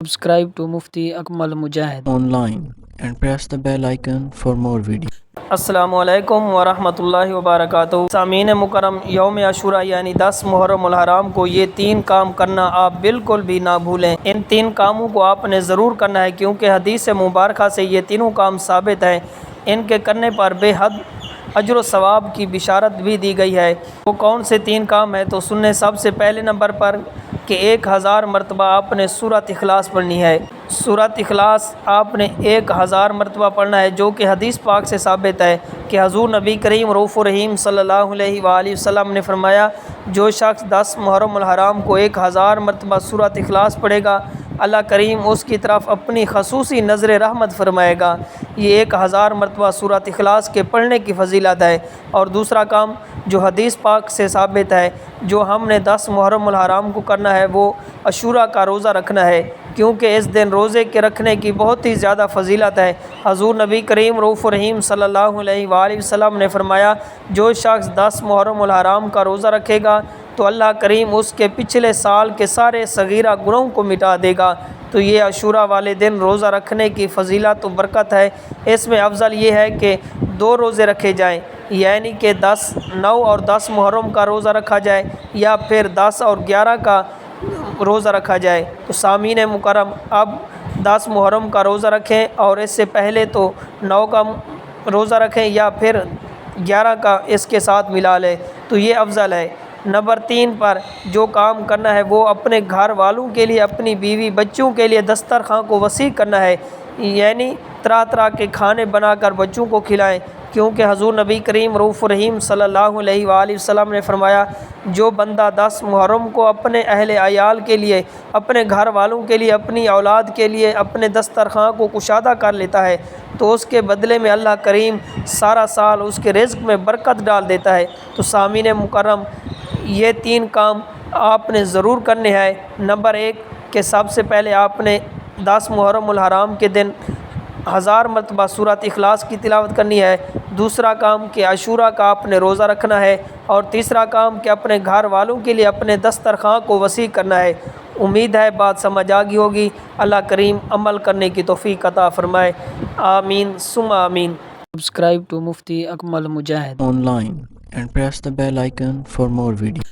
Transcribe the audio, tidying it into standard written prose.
Subscribe to Mufti Akmal Mujahid online and press the bell icon for more videos. السلام علیکم ورحمۃ اللہ وبرکاتہ۔ سامعین مکرم، یوم عاشوراء یعنی 10 محرم الحرام کو یہ 3 کام کرنا آپ بالکل بھی نہ بھولیں۔ ان 3 کاموں کو آپ نے ضرور کرنا ہے، کیونکہ حدیث مبارکہ سے یہ تینوں کام ثابت ہیں۔ ان کے کرنے پر بے حد اجر و ثواب کی بشارت بھی دی گئی ہے۔ وہ کون سے 3 کام ہیں تو سنیں۔ سب سے پہلے نمبر پر کہ 1000 مرتبہ آپ نے سورۃ اخلاص پڑھنی ہے۔ سورۃ اخلاص آپ نے 1000 مرتبہ پڑھنا ہے، جو کہ حدیث پاک سے ثابت ہے کہ حضور نبی کریم رؤوف الرحیم صلی اللہ علیہ وآلہ وسلم نے فرمایا، جو شخص 10 محرم الحرام کو 1000 مرتبہ سورۃ اخلاص پڑھے گا، اللہ کریم اس کی طرف اپنی خصوصی نظر رحمت فرمائے گا۔ یہ 1000 مرتبہ سورۃ اخلاص کے پڑھنے کی فضیلت ہے۔ اور دوسرا کام جو حدیث پاک سے ثابت ہے، جو ہم نے 10 محرم الحرام کو کرنا ہے، وہ عاشوراء کا روزہ رکھنا ہے، کیونکہ اس دن روزے کے رکھنے کی بہت ہی زیادہ فضیلت ہے۔ حضور نبی کریم رؤوف الرحیم صلی اللہ علیہ وآلہ وسلم نے فرمایا، جو شخص 10 محرم الحرام کا روزہ رکھے گا تو اللہ کریم اس کے پچھلے سال کے سارے صغیرہ گناہوں کو مٹا دے گا۔ تو یہ عاشوراء والے دن روزہ رکھنے کی فضیلت و برکت ہے۔ اس میں افضل یہ ہے کہ 2 روزے رکھے جائیں، یعنی کہ 10 9 اور 10 محرم کا روزہ رکھا جائے، یا پھر 10 اور 11 کا روزہ رکھا جائے۔ تو سامعین مکرم، اب 10 محرم کا روزہ رکھیں، اور اس سے پہلے تو 9 کا روزہ رکھیں، یا پھر 11 کا اس کے ساتھ ملا لیں، تو یہ افضل ہے۔ نمبر 3 پر جو کام کرنا ہے، وہ اپنے گھر والوں کے لیے، اپنی بیوی بچوں کے لیے دسترخوان کو وسیع کرنا ہے، یعنی طرح طرح کے کھانے بنا کر بچوں کو کھلائیں، کیونکہ حضور نبی کریم رؤوف الرحیم صلی اللہ علیہ وآلہ وسلم نے فرمایا، جو بندہ 10 محرم کو اپنے اہل عیال کے لیے، اپنے گھر والوں کے لیے، اپنی اولاد کے لیے اپنے دسترخوان کو کشادہ کر لیتا ہے، تو اس کے بدلے میں اللہ کریم سارا سال اس کے رزق میں برکت ڈال دیتا ہے۔ تو سامعین مکرم، یہ 3 کام آپ نے ضرور کرنے ہیں۔ نمبر 1 کہ سب سے پہلے آپ نے 10 محرم الحرام کے دن 1000 مرتبہ سورۃ اخلاص کی تلاوت کرنی ہے۔ دوسرا کام کہ عاشوراء کا آپ نے روزہ رکھنا ہے۔ اور تیسرا کام کہ اپنے گھر والوں کے لیے اپنے دسترخوان کو وسیع کرنا ہے۔ امید ہے بات سمجھ آ گئی ہوگی۔ اللہ کریم عمل کرنے کی توفیق عطا فرمائے۔ آمین ثم آمین۔ Subscribe to Mufti Akmal Mujahid Online and press the bell icon for more videos.